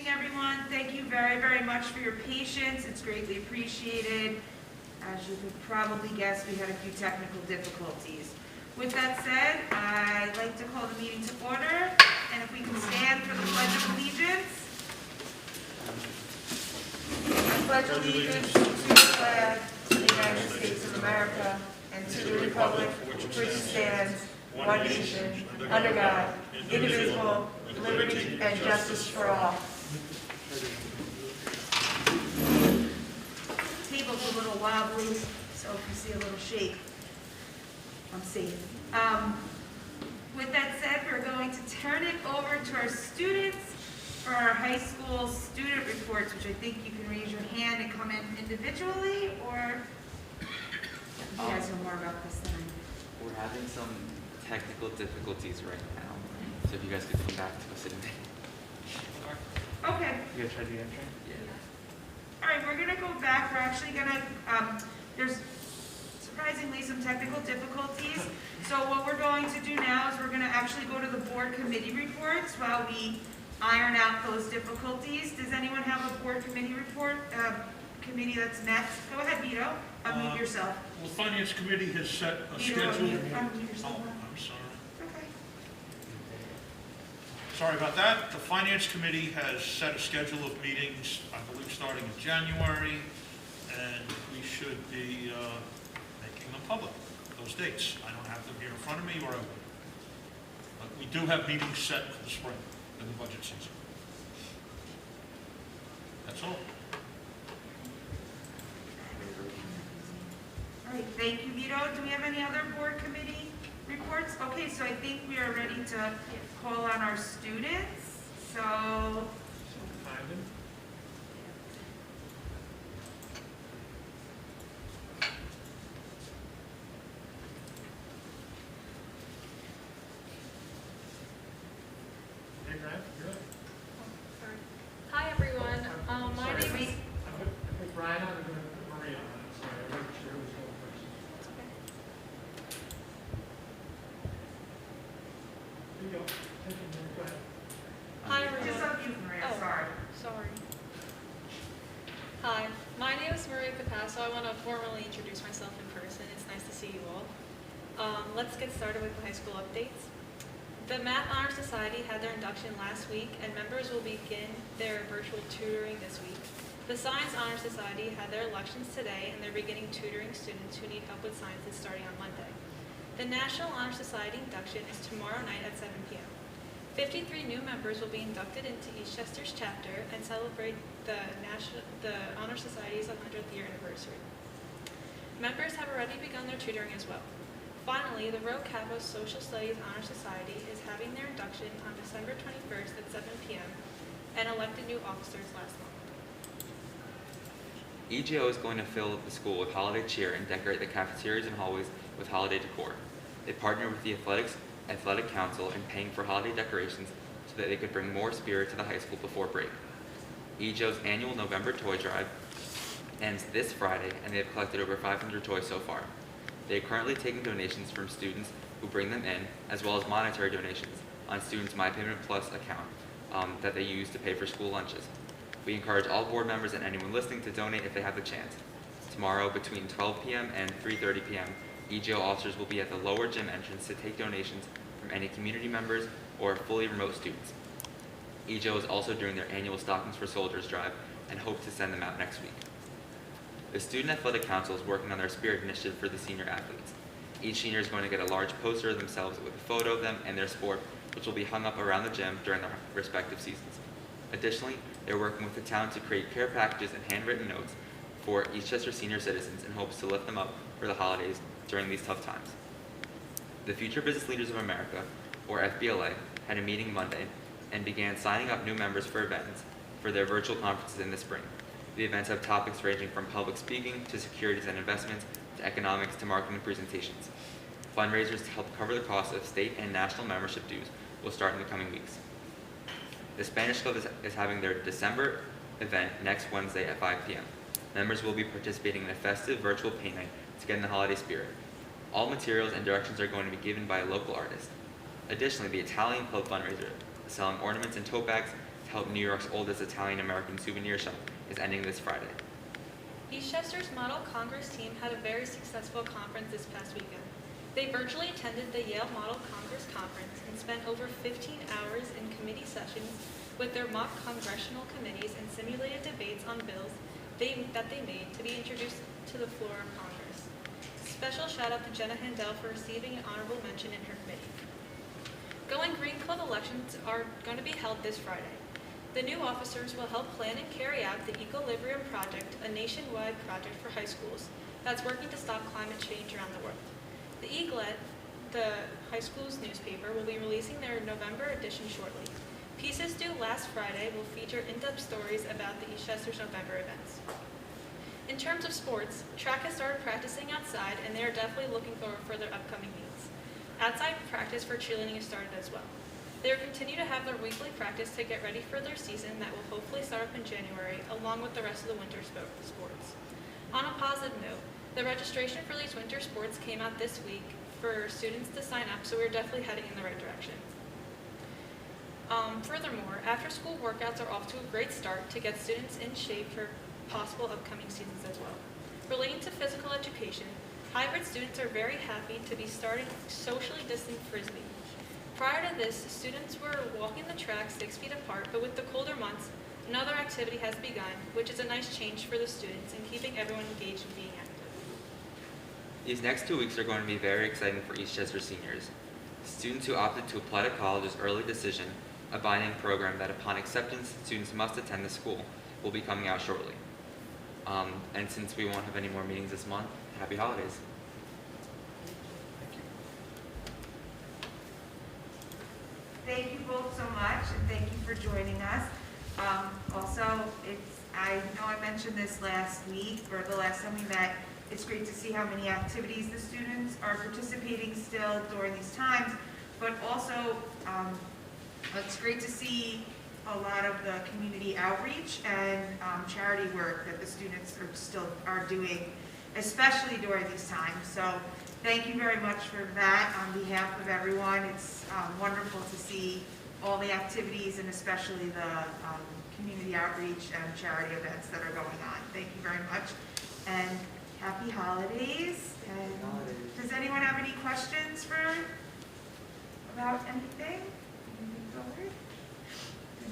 evening, everyone. Thank you very, very much for your patience. It's greatly appreciated. As you could probably guess, we had a few technical difficulties. With that said, I'd like to call the meeting to order, and if we can stand for the Pledge of Allegiance. I pledge allegiance to the flag of the United States of America and to the republic which stands, one nation, under God, indivisible, with liberty and justice for all. Table's a little wobbly, so if you see a little shake, I'm safe. With that said, we're going to turn it over to our students for our high school student reports, which I think you can raise your hand and come in individually, or you guys know more about this than I do. We're having some technical difficulties right now, so if you guys could come back to us in a minute. Okay. You guys tried the entry? Yeah. All right, we're going to go back. We're actually going to, there's surprisingly some technical difficulties. So what we're going to do now is we're going to actually go to the board committee reports while we iron out those difficulties. Does anyone have a board committee report, committee that's met? Go ahead, Vito. Unmute yourself. Well, the Finance Committee has set a Vito, schedule. unmute yourself. I'm sorry. Okay. Sorry about that. The Finance Committee has set a schedule of meetings, I believe, starting in January, and we should be making them public, those dates. I don't have them here in front of me, or I will. But we do have meetings set for the spring, in the budget season. That's all. All right, thank you, Vito. Do we have any other board committee reports? Okay, so I think we are ready to call on our students. So, Hey, Grant, you're up. Hi everyone. My name is. I put Brian on and Maria on. Sorry, I wasn't sure who was going first. Here you go. Take it, Maria. Go ahead. Hi just everyone. unmute Maria, Oh. sorry. Sorry. Hi, my name is Maria Capasso. I want to formally introduce myself in person. It's nice to see you all. Let's get started with the high school updates. The Math Honor Society had their induction last week, and members will begin their virtual tutoring this week. The Science Honor Society had their elections today, and they're beginning tutoring students who need help with sciences starting on Monday. The National Honor Society induction is tomorrow night at 7 p.m. 53 new members will be inducted into Eastchester's chapter and celebrate the Honor Society's 100th year anniversary. Members have already begun their tutoring as well. Finally, the Roe Cabo Social Studies Honor Society is having their induction on December 21st at 7 p.m. and elected new officers last month. EGO is going to fill the school with holiday cheer and decorate the cafeterias and hallways with holiday decor. They partnered with the Athletic Council in paying for holiday decorations so that they could bring more spirit to the high school before break. EGO's annual November toy drive ends this Friday, and they have collected over 500 toys so far. They are currently taking donations from students who bring them in, as well as monetary donations on students' MyPayment Plus account that they use to pay for school lunches. We encourage all board members and anyone listening to donate if they have the chance. Tomorrow, between 12 p.m. and 3:30 p.m., EGO officers will be at the lower gym entrance to take donations from any community members or fully remote students. EGO is also doing their annual Stockings for Soldiers drive and hope to send them out next week. The Student Athletic Council is working on their Spirit Initiative for the senior athletes. Each senior is going to get a large poster of themselves with a photo of them and their sport, which will be hung up around the gym during their respective seasons. Additionally, they're working with the town to create care packages and handwritten notes for Eastchester senior citizens in hopes to lift them up for the holidays during these tough times. The Future Business Leaders of America, or FBLA, had a meeting Monday and began signing up new members for events for their virtual conferences in the spring. The events have topics ranging from public speaking to securities and investments to economics to marketing presentations. Fundraisers to help cover the cost of state and national membership dues will start in the coming weeks. The Spanish Club is having their December event next Wednesday at 5 p.m. Members will be participating in a festive virtual paint night to get in the holiday spirit. All materials and directions are going to be given by a local artist. Additionally, the Italian Club fundraiser is selling ornaments and tote bags to help New York's oldest Italian-American souvenir shop is ending this Friday. Eastchester's Model Congress team had a very successful conference this past weekend. They virtually attended the Yale Model Congress Conference and spent over 15 hours in committee sessions with their mock congressional committees and simulated debates on bills that they made to be introduced to the floor of Congress. Special shout out to Jenna Handel for receiving an honorable mention in her committee. Going Green Club elections are going to be held this Friday. The new officers will help plan and carry out the Equilibrium Project, a nationwide project for high schools that's working to stop climate change around the world. The Eaglet, the high school's newspaper, will be releasing their November edition shortly. Pieces due last Friday will feature in-depth stories about the Eastchester's November events. In terms of sports, track has started practicing outside, and they are definitely looking forward for their upcoming meets. Outside practice for cheerleading has started as well. They will continue to have their weekly practice to get ready for their season that will hopefully start up in January, along with the rest of the winter sports. On a positive note, the registration for these winter sports came out this week for students to sign up, so we're definitely heading in the right direction. Furthermore, after-school workouts are off to a great start to get students in shape for possible upcoming seasons as well. Relating to physical education, hybrid students are very happy to be starting socially distant Frisbee. Prior to this, students were walking the track 6 feet apart, but with the colder months, another activity has begun, which is a nice change for the students and keeping everyone engaged and being active. These next 2 weeks are going to be very exciting for Eastchester seniors. Students who opted to apply to college's early decision, a binding program that upon acceptance, students must attend the school, will be coming out shortly. And since we won't have any more meetings this month, happy holidays. Thank you both so much, and thank you for joining us. Also, I know I mentioned this last week, or the last time we met, it's great to see how many activities the students are participating still during these times, but also it's great to see a lot of the community outreach and charity work that the students are doing, especially during these times. So thank you very much for that on behalf of everyone. It's wonderful to see all the activities and especially the community outreach and charity events that are going on. Thank you very much, and happy holidays. And does anyone have any questions about anything? Moving forward?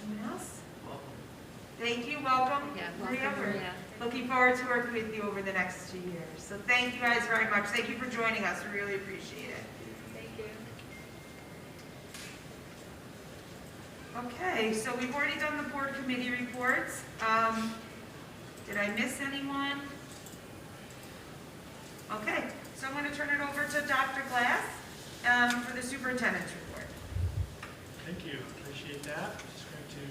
Anyone else? Thank you. Welcome, Maria. We're looking forward to working with you over the next 2 years. So thank you guys very much. Thank you for joining us. We really appreciate it. Thank you. Okay, so we've already done the board committee reports. Did I miss anyone? Okay, so I'm going to turn it over to Dr. Glass for the superintendent's report. Thank you, appreciate that. I'm just going to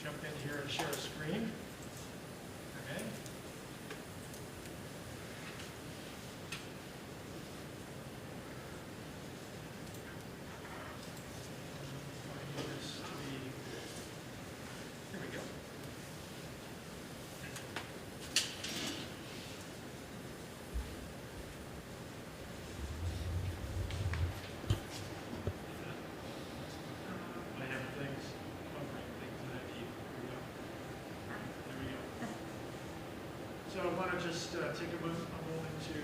jump in here and share a screen. Okay. Here we go. I have things, covering things that I need. Here we go. There we go. So I want to just take a moment to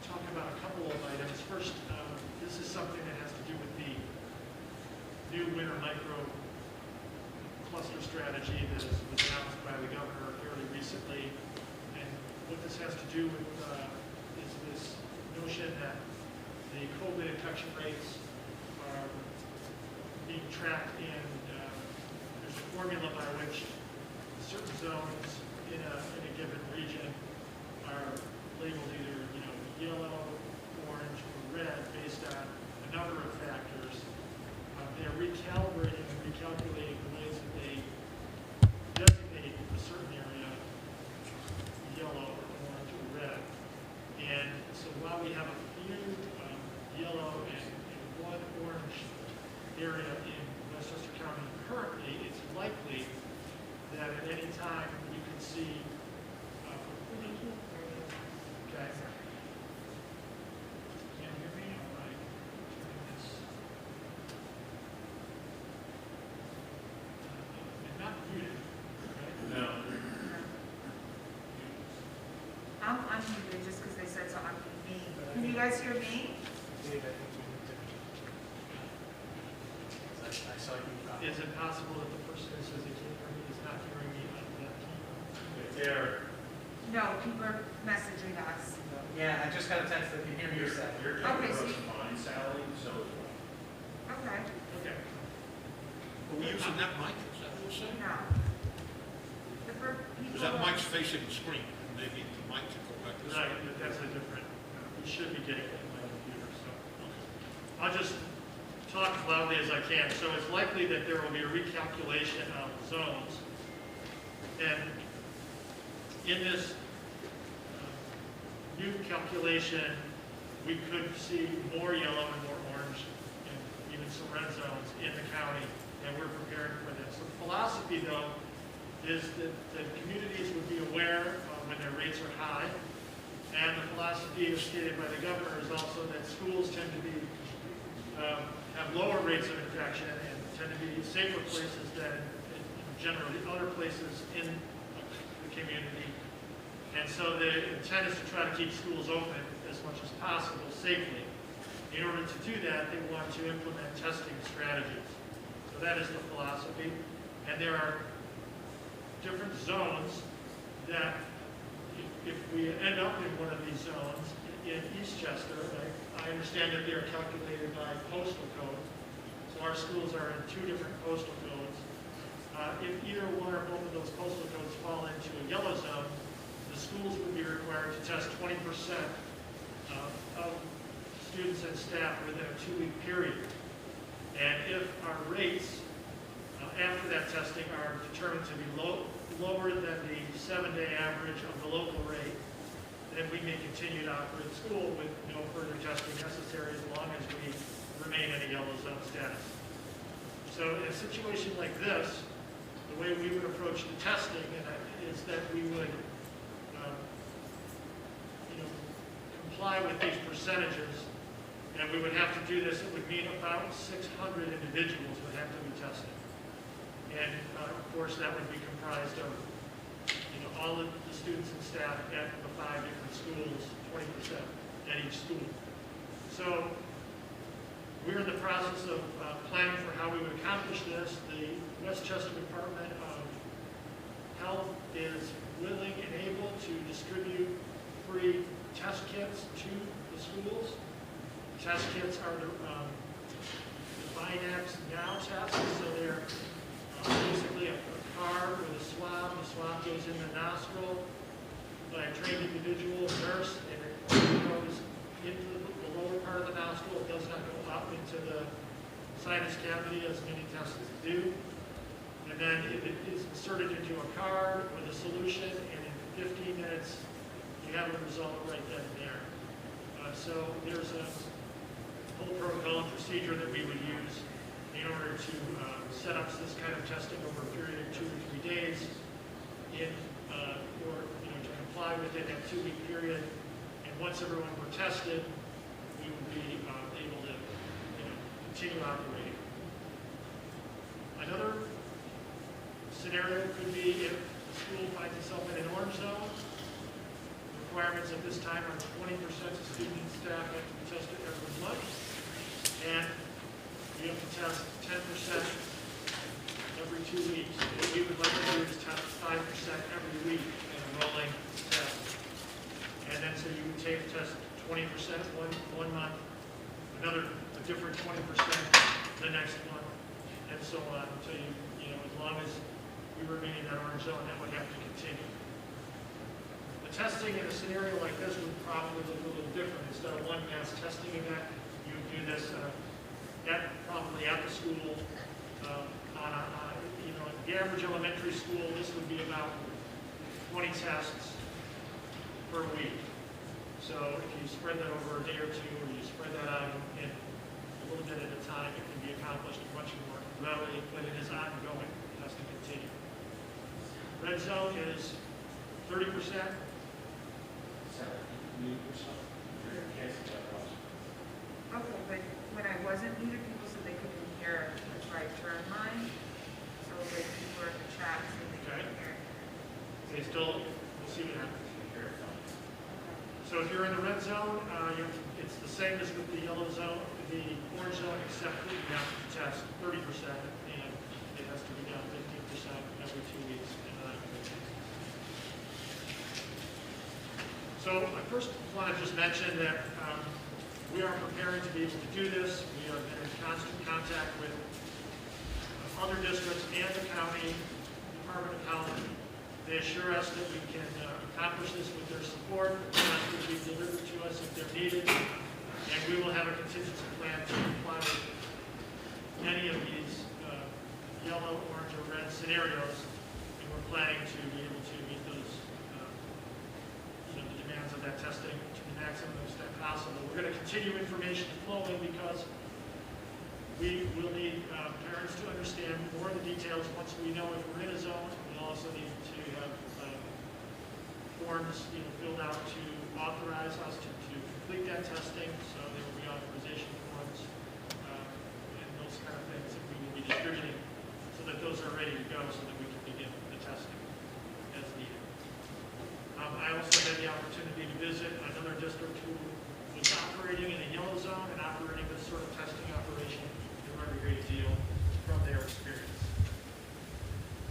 talk about a couple of items. First, this is something that has to do with the new winter micro cluster strategy that was announced by the governor fairly recently. And what this has to do with is this notion that the COVID infection rates are being tracked, and there's a formula by which certain zones in a given region are labeled either yellow, orange, or red based on a number of factors. They're recalibrating and recalculating the ways that they designate a certain area yellow, or orange, or red. And so while we have a few yellow and one orange area in Westchester County currently, it's likely that at any time you can see okay. talking to me. Can you guys hear me? Dave, I think we need to. I saw you. Is it possible that the person who says they can't hear me is not hearing me on that keyboard? There. No, people are messaging us. Yeah, I just got a text that you hear me say. Your Okay, camera so works you- fine, Sally, so is mine. Okay, Okay. Are we using that mic? Is that what you're saying? no. The people. Because that mic's facing the screen. Maybe the mic can go back this way. Right, but that's a different, we should be getting it in my computer, so. Okay. I'll just talk as loudly as I can. So it's likely that there will be a recalculation of zones. And in this new calculation, we could see more yellow and more orange and even some red zones in the county, and we're preparing for this. The philosophy, though, is that communities would be aware when their rates are high, and the philosophy as stated by the governor is also that schools tend to be have lower rates of infection and tend to be safer places than generally other places in the community. And so the intent is to try to keep schools open as much as possible safely. In order to do that, they want to implement testing strategies. So that is the philosophy. And there are different zones that if we end up in one of these zones in Eastchester, I understand that they are calculated by postal code. So our schools are in 2 different postal codes. If either one or both of those postal codes fall into a yellow zone, the schools would be required to test 20% of students and staff within a 2-week period. And if our rates after that testing are determined to be lower than the 7-day average of the local rate, then we may continue to operate school with no further testing necessary as long as we remain in a yellow zone status. So in a situation like this, the way we would approach the testing is that we would comply with these percentages, and we would have to do this. It would mean about 600 individuals would have to be tested. And of course, that would be comprised of all of the students and staff at the 5 different schools, 20% at each school. So we're in the process of planning for how we would accomplish this. The Westchester Department of Health is willing and able to distribute free test kits to the schools. Test kits are the Binax Now tests, so they're basically a card with a swab. The swab goes in the nostril by a trained individual, a nurse, and it goes into the lower part of the nostril. It does not go up into the sinus cavity as many tests do. And then it is inserted into a card with a solution, and in 15 minutes, you have a result right then and there. So there's a whole protocol and procedure that we would use in order to set up this kind of testing over a period of 2 to 3 days, or to comply with it in a 2-week period. And once everyone were tested, we would be able to continue operating. Another scenario could be if the school finds itself in an orange zone. Requirements at this time are 20% of students and staff have to be tested every month, and we have to test 10% every 2 weeks. What we would like to do is test 5% every week in a rolling test. And then so you would test 20% one month, a different 20% the next month, and so on until as long as we remain in that orange zone, that would have to continue. The testing in a scenario like this would probably look a little different. Instead of one mass testing event, you would do this probably at the school. The average elementary school, this would be about 20 tests per week. So if you spread that over a day or two, or you spread that out in a little bit at a time, it can be accomplished much more readily, but it is ongoing. It has to continue. Red zone is 30%. Okay, but when I wasn't muted, people said they couldn't hear the right turn line. So like people are in the chat saying they couldn't hear. We'll see what happens. Okay. So if you're you're in the red zone, it's the same as with the yellow zone, the orange zone, except that you have to test 30%, and it has to be done 15% every 2 weeks. So I first want to just mention that we are preparing to be able to do this. We have been in constant contact with other districts and the county Department of Health. They assure us that we can accomplish this with their support. The plans will be delivered to us if they're needed, and we will have a contingency plan to comply with any of these yellow, orange, or red scenarios, and we're planning to be able to meet those, the demands of that testing to the maximum extent possible. We're going to continue information flowing because we will need parents to understand more of the details once we know if we're in a zone. We'll also need to have forms filled out to authorize us to complete that testing. So there will be authorization forms and those kind of things that we will be distributing so that those are ready to go so that we can begin the testing as needed. I also had the opportunity to visit another district who was operating in a yellow zone and operating this sort of testing operation and learned a great deal from their experience.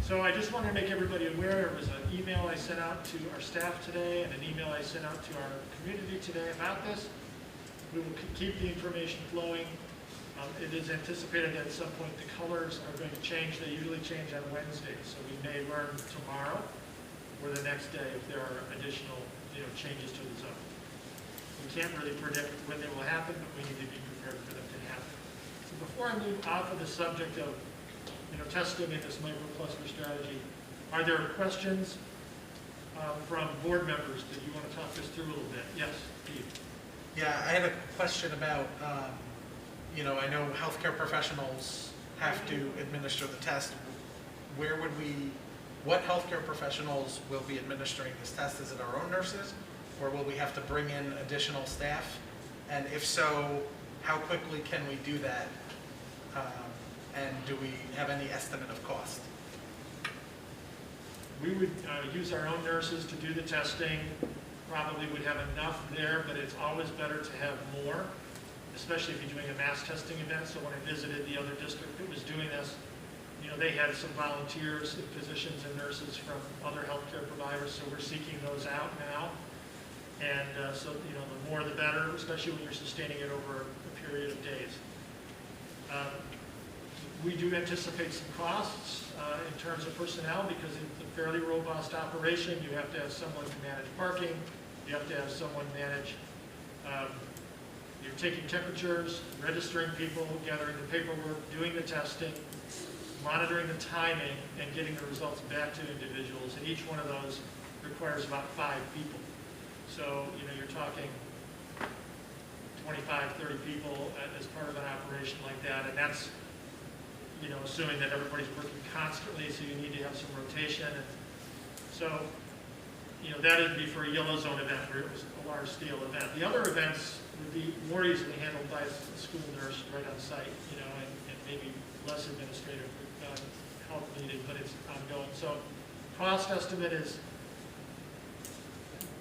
So I just wanted to make everybody aware, there was an email I sent out to our staff today and an email I sent out to our community today about this. We will keep the information flowing. It is anticipated that at some point the colors are going to change. They usually change on Wednesdays, so we may learn tomorrow or the next day if there are additional changes to the zone. We can't really predict when they will happen, but we need to be prepared for them to happen. So before I move off of the subject of testing in this microcluster strategy, are there questions from board members that you want to talk this through a little bit? Yes, Steve. Yeah, I have a question about, I know healthcare professionals have to administer the test. What healthcare professionals will be administering this test? Is it our own nurses, or will we have to bring in additional staff? And if so, how quickly can we do that? And do we have any estimate of cost? We would use our own nurses to do the testing. Probably would have enough there, but it's always better to have more, especially if you're doing a mass testing event. So when I visited the other district that was doing this, they had some volunteers, physicians and nurses from other healthcare providers, so we're seeking those out now. And so, the more the better, especially when you're sustaining it over a period of days. We do anticipate some costs in terms of personnel because it's a fairly robust operation. You have to have someone to manage parking. You have to have someone manage you're taking temperatures, registering people, gathering the paperwork, doing the testing, monitoring the timing, and getting the results back to individuals. And each one of those requires about 5 people. So, you're talking 25, 30 people as part of an operation like that. And that's assuming that everybody's working constantly, so you need to have some rotation. And so, that would be for a yellow zone event where it was a large scale event. The other events would be more easily handled by a school nurse right on site, and maybe less administrative help needed, but it's ongoing. So, cost estimate is,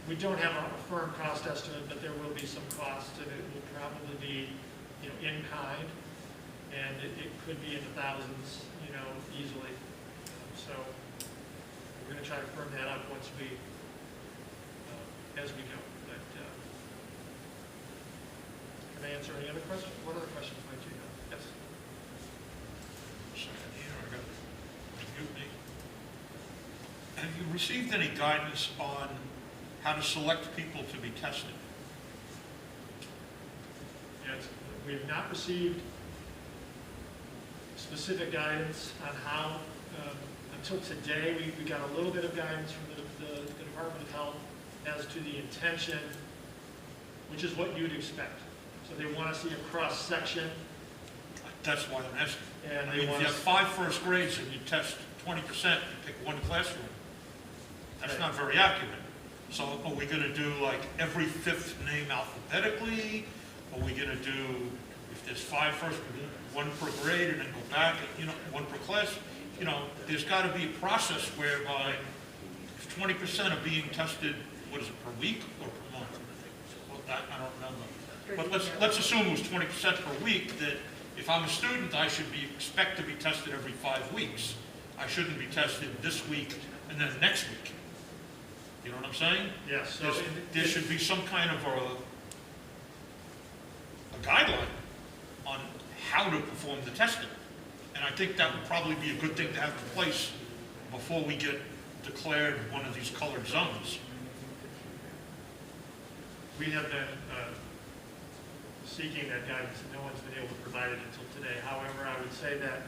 we don't have a firm cost estimate, but there will be some costs, and it will probably be, in kind. And it could be in the thousands, easily. So we're going to try to firm that up once as we go. But can I answer any other questions? What other questions might you have? Yes. Have you received any guidance on how to select people to be tested? Yes, we have not received specific guidance on how, until today, we got a little bit of guidance from the Department of Health as to the intention, which is what you'd expect. So they want to see a cross-section. That's why I'm asking. And if you have 5 first grades and you test 20%, you pick one classroom. That's Right. not very accurate. So are we going to do like every 5th name alphabetically? Are we going to do, if there's 5 first, one per grade and then go back, one per class? There's got to be a process whereby if 20% are being tested, what is it, per week or per month? But let's assume it was 20% per week, that if I'm a student, I should expect to be tested every 5 weeks. I shouldn't be tested this week and then next week. You know what I'm saying? Yes. So There should be some kind of a guideline on how to perform the testing. And I think that would probably be a good thing to have in place before we get declared one of these colored zones. we have been seeking that guidance, and no one's been able to provide it until today. However, I would say that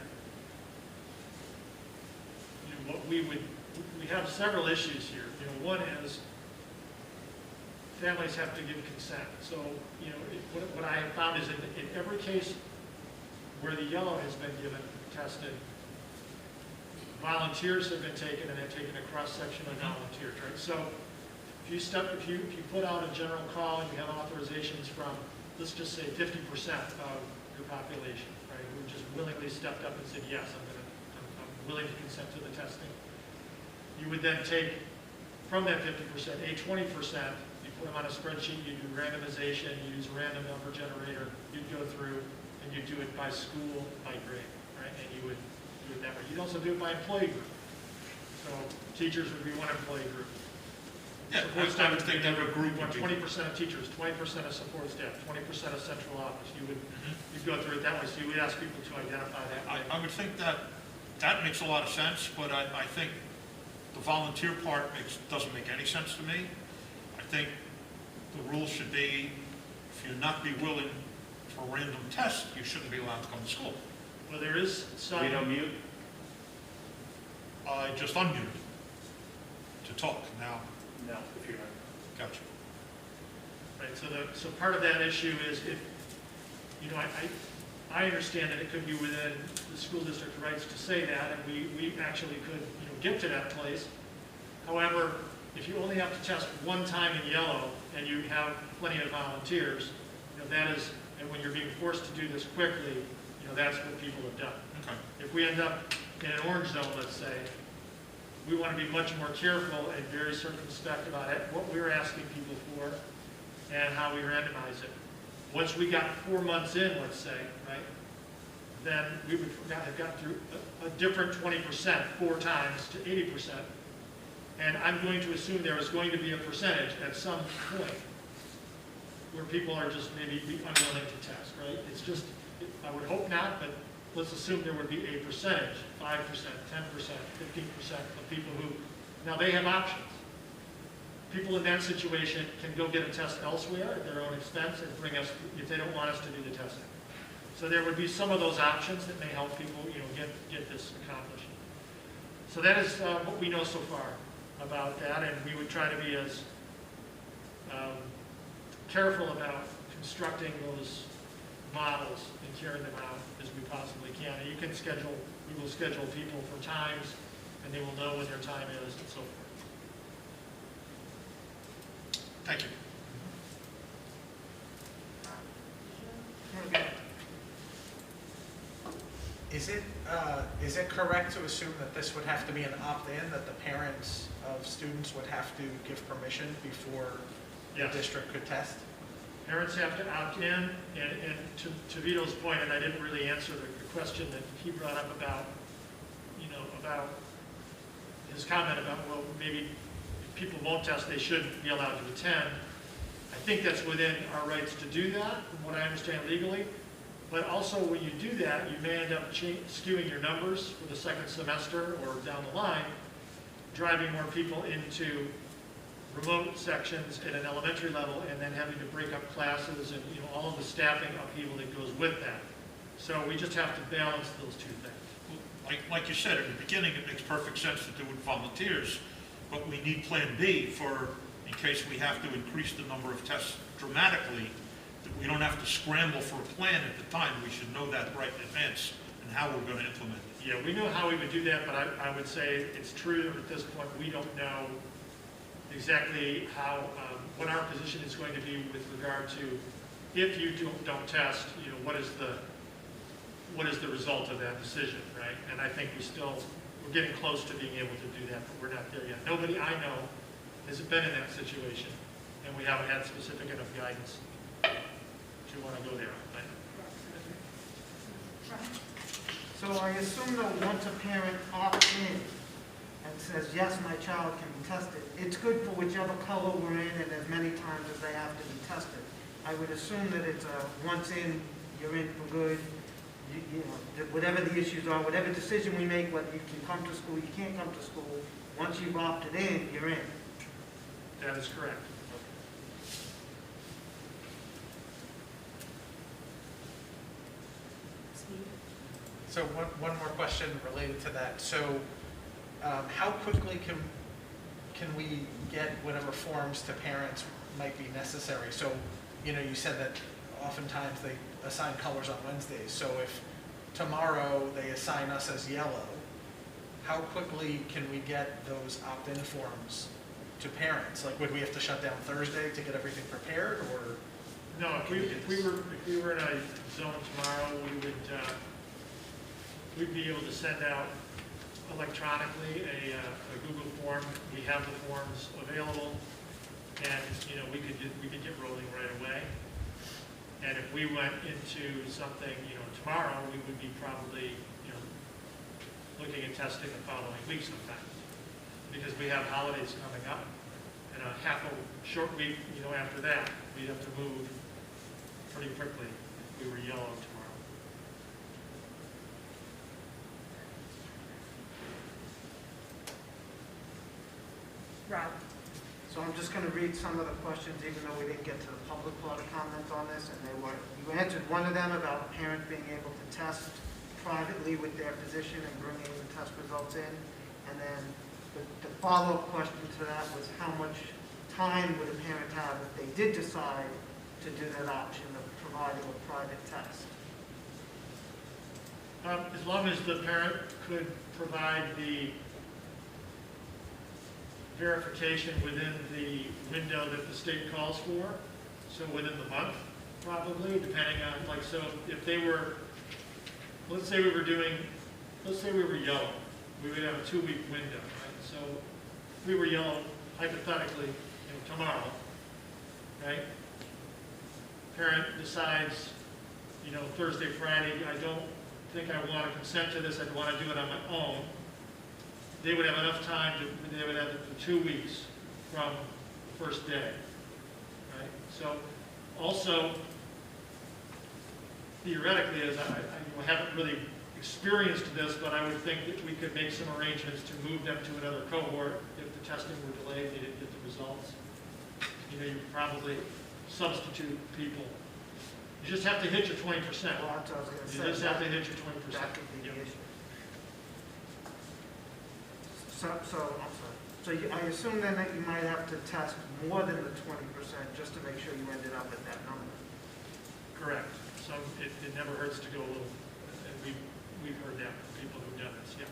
we have several issues here. One is families have to give consent. So, what I have found is in every case where the yellow has been given, tested, volunteers have been taken, and they've taken a cross-section of volunteers, right? So, if you put out a general call and you have authorizations from, let's just say 50% of your population, right, who just willingly stepped up and said, yes, I'm willing to consent to the testing. You would then take from that 50%, a 20%, you put them on a spreadsheet, you do randomization, you use a random number generator, you'd go through and you do it by school, by grade, right? And you would do it that way. You'd also do it by employee group. So teachers would be one employee group. Yeah, Support I would think that a group would be 20% of teachers, 20% of support staff, 20% of central office. You'd go through it that way. So you would ask people to identify that way. I would think that makes a lot of sense, but I think the volunteer part doesn't make any sense to me. I think the rule should be, if you're not be willing for a random test, you shouldn't be allowed to come to school. Well, there is some. We don't mute? I just unmuted to talk now. No, if you're not. Gotcha. Right, so part of that issue is if, I understand that it could be within the school district rights to say that, and we actually could, get to that place. However, if you only have to test one time in yellow and you have plenty of volunteers, that is, and when you're being forced to do this quickly, that's what people have done. Okay. If we end up in an orange zone, let's say, we want to be much more careful and very circumspect about it, what we're asking people for and how we randomize it. Once we got 4 months in, let's say, right, then we would have gotten through a different 20% 4 times to 80%. And I'm going to assume there is going to be a percentage at some point where people are just maybe unwilling to test, right? It's just, I would hope not, but let's assume there would be a percentage, 5%, 10%, 15% of people who, now they have options. People in that situation can go get a test elsewhere at their own expense and bring us, if they don't want us to do the testing. So there would be some of those options that may help people, get this accomplished. So that is what we know so far about that, and we would try to be as careful about constructing those models and carrying them out as we possibly can. And we will schedule people for times, and they will know when their time is and so forth. Thank you. Okay. Is it correct to assume that this would have to be an opt-in, that the parents of students would have to give permission before the Yes. district could test? Parents have to opt in, and to Vito's point, and I didn't really answer the question that he brought up about, about his comment about, well, maybe if people won't test, they shouldn't be allowed to attend. I think that's within our rights to do that, from what I understand legally. But also, when you do that, you may end up skewing your numbers for the second semester or down the line, driving more people into remote sections at an elementary level, and then having to break up classes and all of the staffing upheaval that goes with that. So we just have to balance those two things. Like you said, at the beginning, it makes perfect sense to do with volunteers, but we need Plan B in case we have to increase the number of tests dramatically, that we don't have to scramble for a plan at the time. We should know that right in advance and how we're going to implement it. Yeah, we know how we would do that, but I would say it's true that at this point we don't know exactly how, what our position is going to be with regard to if you don't test, what is the result of that decision, right? And I think we're getting close to being able to do that, but we're not there yet. Nobody I know has been in that situation, and we haven't had specific enough guidance. do you want to go there? So I assume that once a parent opts in and says, yes, my child can be tested, it's good for whichever color we're in and as many times as they have to be tested. I would assume that it's a once in, you're in for good. You know, whatever the issues are, whatever decision we make, whether you can come to school, you can't come to school, once you've opted in, you're in. That is correct. So one more question related to that. So how quickly can we get whatever forms to parents might be necessary? So, you know, you said that oftentimes they assign colors on Wednesdays. So if tomorrow they assign us as yellow, how quickly can we get those opt-in forms to parents? Like, would we have to shut down Thursday to get everything prepared, or? No, if we were in a zone tomorrow, we'd be able to send out electronically a Google form. We have the forms available, and you know we could get rolling right away. And if we went into something, you know, tomorrow, we would be probably, you know, looking at testing the following week sometimes, because we have holidays coming up, and a short week, you know, after that, we'd have to move pretty quickly if we were yellow tomorrow. Rob? So I'm just going to read some of the questions, even though we didn't get to the public part of comments on this, and you answered one of them about a parent being able to test privately with their physician and bringing the test results in, and then the follow-up question to that was how much time would a parent have if they did decide to do that option of providing a private test? As long as the parent could provide the verification within the window that the state calls for, so within the month, probably, depending on, like, so if they were, let's say we were yellow, we would have a 2-week window, right? So if we were yellow, hypothetically, you know, tomorrow, right? Parent decides, you know, Thursday, Friday, I don't think I want to consent to this, I'd want to do it on my own. They would have enough time they would have it for 2 weeks from the first day, right? So also, theoretically, as I haven't really experienced this, but I would think that we could make some arrangements to move them to another cohort if the testing were delayed, they didn't get the results. You know, you could probably substitute people. You just have to hit your 20%. Well, that's what I was going to say. You just have to hit your 20%. That could be the Yep. issue. I'm sorry. So I assume then that you might have to test more than the 20% just to make sure you ended up at that number. Correct. So it never hurts to go a little, and we've heard that from people who've done this, yeah.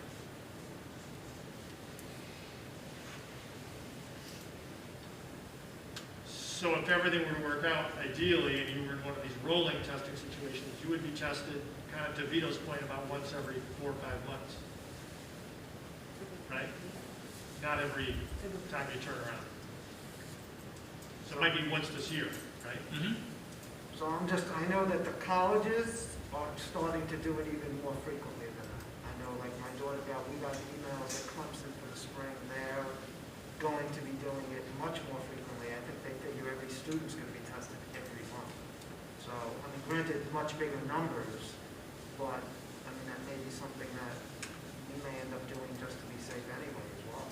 So if everything were to work out ideally, and you were in one of these rolling testing situations, you would be tested, kind of to Vito's point, about once every 4 or 5 months. Right? Not every time you turn around. So it might be once this year, right? Mm-hmm. So I know that the colleges are starting to do it even more frequently than that. I know, like, we got emails at Clemson for the spring. They're going to be doing it much more frequently. I think they figure every student's going to be tested every month. So, I mean, granted, much bigger numbers, but, I mean, that may be something that we may end up doing just to be safe anyway as well.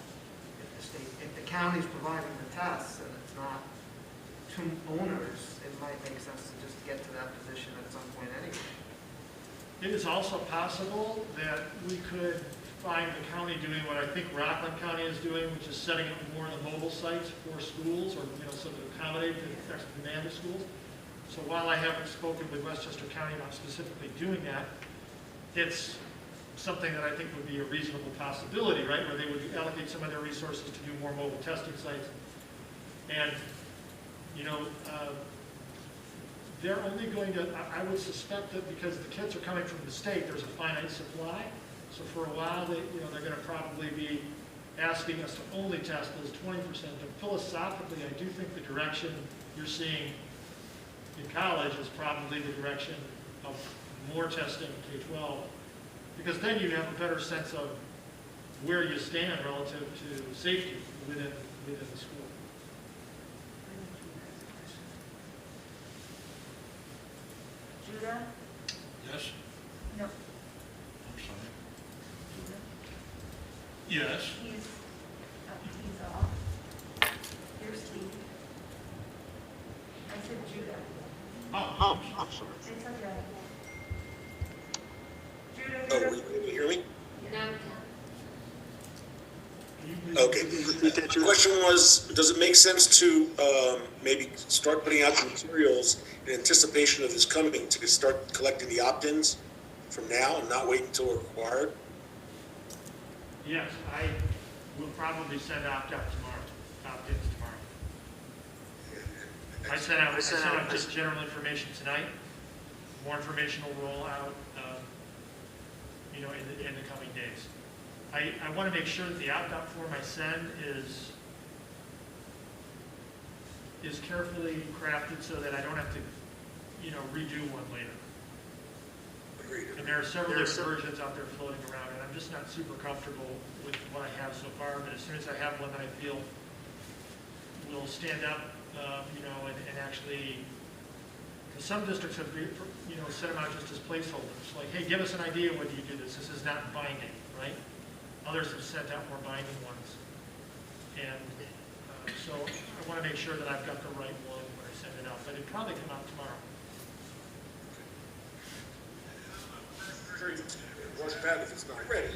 If the county's providing the tests and it's not to owners, it might make sense to just get to that position at some point anyway. It is also possible that we could find the county doing what I think Rockland County is doing, which is setting up more of the mobile sites for schools, or, you know, so to accommodate the extra demand of schools. So while I haven't spoken with Westchester County about specifically doing that, it's something that I think would be a reasonable possibility, right? Where they would allocate some of their resources to do more mobile testing sites. And, you know, they're only going to, I would suspect that because the kits are coming from the state, there's a finite supply. So for a while, they're going to probably be asking us to only test those 20%. But philosophically, I do think the direction you're seeing in college is probably the direction of more testing in K-12, because then you have a better sense of where you stand relative to safety within the school. Judah? Yes? No. I'm sorry. Judah? Yes? He's off. Here's Steve. I said Judah. Oh, I'm sorry. It's okay. Oh, Judah? can you hear me? No. Can you please Okay. repeat that? The question was, does it make sense to maybe start putting out the materials in anticipation of this coming, to start collecting the opt-ins from now and not wait until we're required? Yes, I will probably send opt-ins tomorrow. I sent out just general information tonight. More information will roll out, in the coming days. I want to make sure that the opt-out form I send is carefully crafted so that I don't have to, redo one later. Agreed. And there are several different versions out there floating around, and I'm just not super comfortable with what I have so far. But as soon as I have one that I feel will stand up, and actually, because some districts have, set them out just as placeholders. Like, hey, give us an idea when you do this. This is not binding, right? Others have sent out more binding ones. And so I want to make sure that I've got the right one when I send it out. But it'll probably come out tomorrow. Rush back if it's not ready,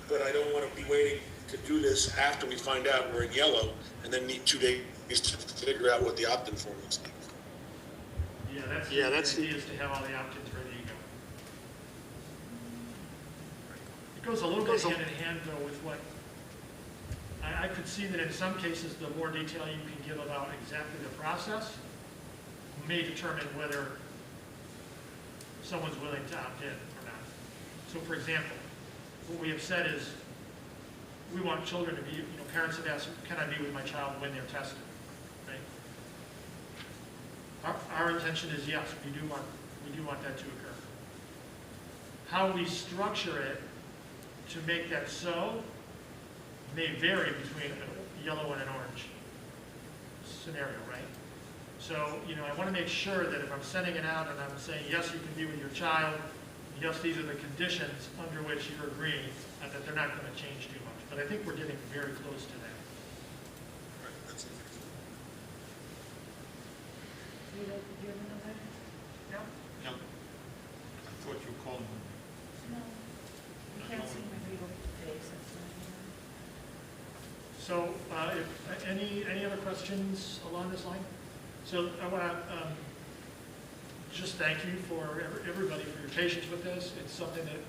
but I don't want to be waiting to do this after we find out we're in yellow and then need 2 days to figure out what the opt-in form looks like. Yeah, that's the idea, is to have all the opt-ins ready to go. It goes a little bit hand in hand, though, with what I could see that in some cases, the more detail you can give about exactly the process may determine whether someone's willing to opt in or not. So, for example, what we have said is we want children to be, parents have asked, can I be with my child when they're tested? Right? Our intention is yes, we do want that to occur. How we structure it to make that so may vary between a yellow and an orange scenario, right? So, I want to make sure that if I'm sending it out and I'm saying, yes, you can be with your child, yes, these are the conditions under which you're agreeing, that they're not going to change too much. But I think we're getting very close to that. Right, that's it. Do you have another? No? No. I thought you were calling me. No. You can't see my real face. That's not So, if any other questions along this line? So I want to just thank you for everybody for your patience with this. It's something that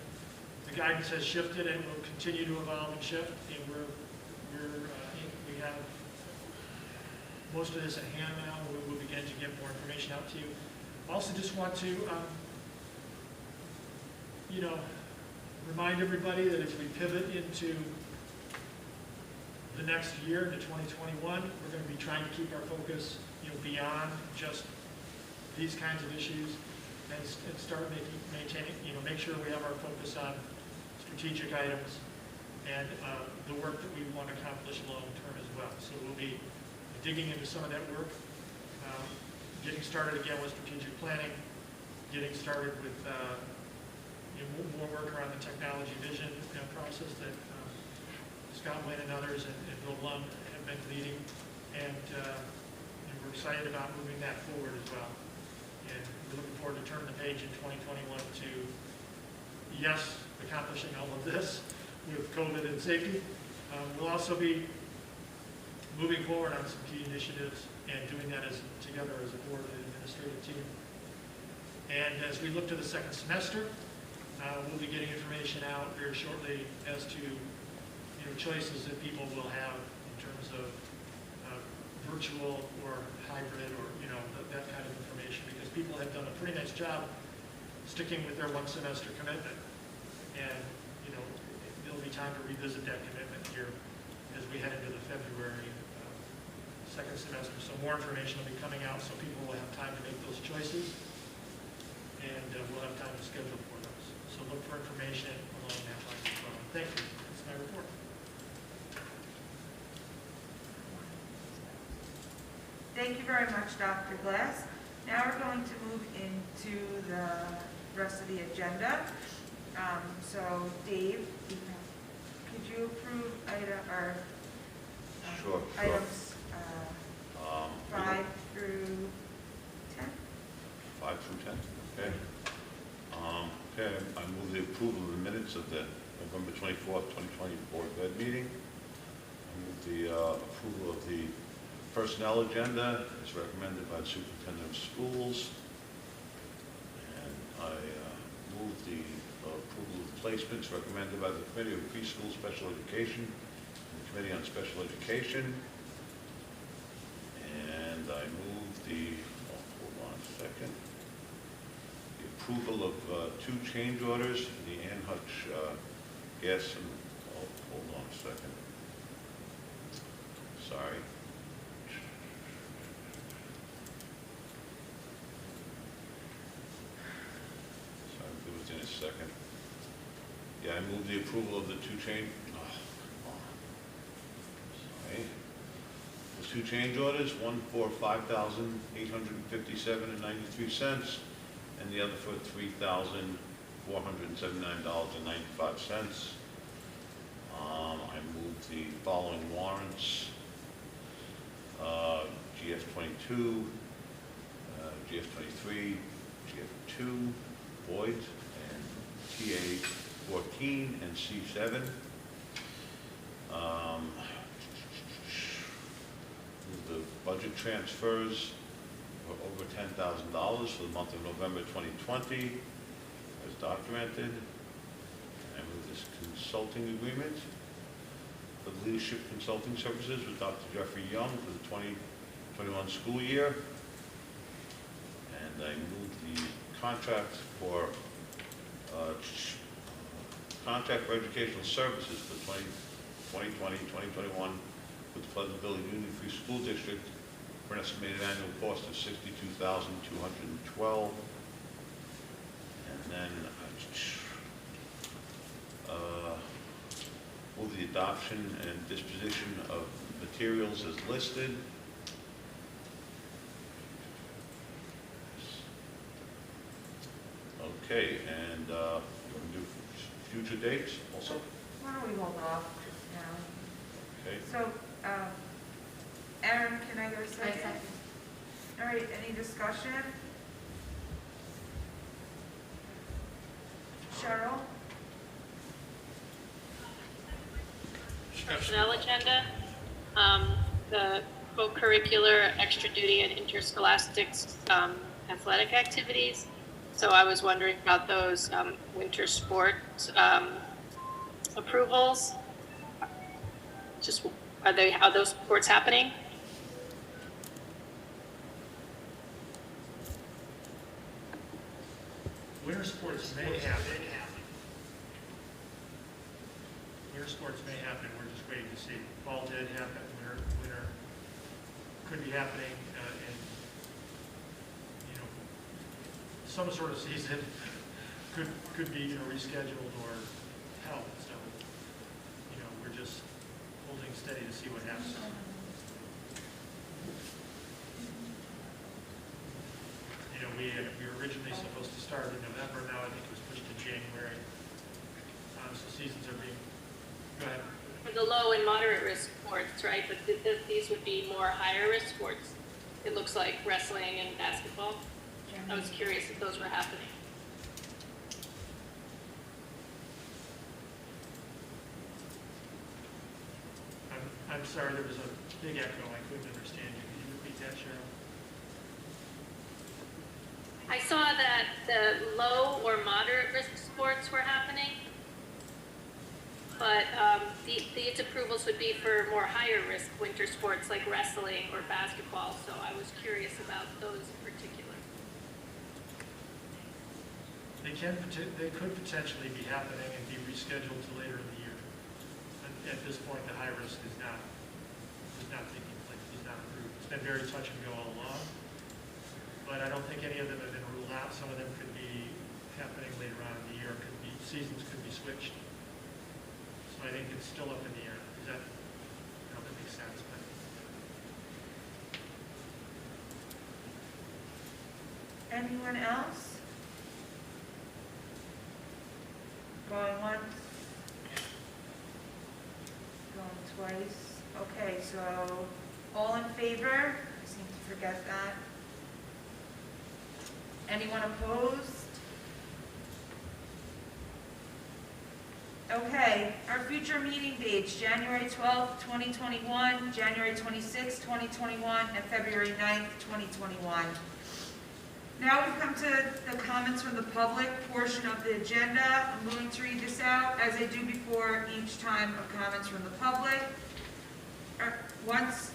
the guidance has shifted and will continue to evolve and shift. And we have most of this at hand now. We'll begin to get more information out to you. I also just want to, remind everybody that as we pivot into the next year, into 2021, we're going to be trying to keep our focus, beyond just these kinds of issues, and start maintaining, make sure we have our focus on strategic items and the work that we want to accomplish long term as well. So we'll be digging into some of that work, getting started again with strategic planning, getting started with more work around the technology vision process that Scott Wynn and others and Bill Lund have been leading, and we're excited about moving that forward as well. And we're looking forward to turning the page in 2021 to, yes, accomplishing all of this with COVID and safety. We'll also be moving forward on some key initiatives and doing that together as a board and administrative team. And as we look to the second semester, we'll be getting information out very shortly as to choices that people will have in terms of virtual or hybrid or that kind of information, because people have done a pretty nice job sticking with their one semester commitment, and there'll be time to revisit that commitment here as we head into the February second semester. So more information will be coming out, so people will have time to make those choices, and we'll have time to schedule for those. So look for information along that line as well. Thank you. That's my report. Thank you very much, Dr. Glass. Now we're going to move into the rest of the agenda. So Dave, could you approve Sure. items Um, 5 through 10? 5 through 10, okay. Okay, I move the approval of the minutes of the November 24th, 2020 Board of Ed meeting. I move the approval of the personnel agenda as recommended by the Superintendent of Schools. And I move the approval of placements recommended by the Committee of Preschool Special Education and the Committee on Special Education. And I move the, hold on a second, the approval of 2 change orders in the Ann Hutch gas and, hold on a second. Sorry. Sorry, it was in a second. Yeah, I move the approval of the 2 change, oh, come on. Sorry. The 2 change orders, one for $5,857.93, and the other for $3,479.95. I move the following warrants: GF22, GF23, GF2, void, and TA14 and C7. The budget transfers were over $10,000 for the month of November 2020, as documented. I move this consulting agreement for the leadership consulting services with Dr. Jeffrey Young for the 2021 school year. And I move the contract for contract for educational services for 2020-2021 with the Pleasantville Union Free School District for an estimated annual cost of $62,212. And then move the adoption and disposition of materials as listed. Okay, and you want to do future dates also? Why don't we hold off just now? Okay. So, Aaron, can I go second? All right, any discussion? Cheryl? Personnel agenda, the co-curricular, extra duty, and interscholastic athletic activities. So I was wondering about those winter sports approvals. Just are those sports happening? Winter sports may happen. Winter sports may happen, we're just waiting to see. Fall did happen, winter could be happening, and, some sort of season could be, rescheduled or held, so, we're just holding steady to see what happens. We were originally supposed to start in November, now I think it was pushed to January. So seasons are being, go ahead. For the low and moderate risk sports, right? But these would be more higher risk sports. It looks like wrestling and basketball. I was curious if those were happening. I'm sorry, there was a big echo, I couldn't understand you. Can you repeat that, Cheryl? I saw that the low or moderate risk sports were happening, but these approvals would be for more higher risk winter sports like wrestling or basketball, so I was curious about those in particular. They could potentially be happening and be rescheduled to later in the year. At this point, the high risk is not taking place, is not approved. It's been very touch and go all along. But I don't think any of them have been ruled out. Some of them could be happening later on in the year. Seasons could be switched. So I think it's still up in the air. Does that, I don't know if that makes sense, but. Anyone else? Going once? Going twice? Okay, so all in favor? I seem to forget that. Anyone opposed? Okay, our future meeting dates, January 12th, 2021, January 26th, 2021, and February 9th, 2021. Now we've come to the comments from the public portion of the agenda. I'm going to read this out as I do before each time of comments from the public. Once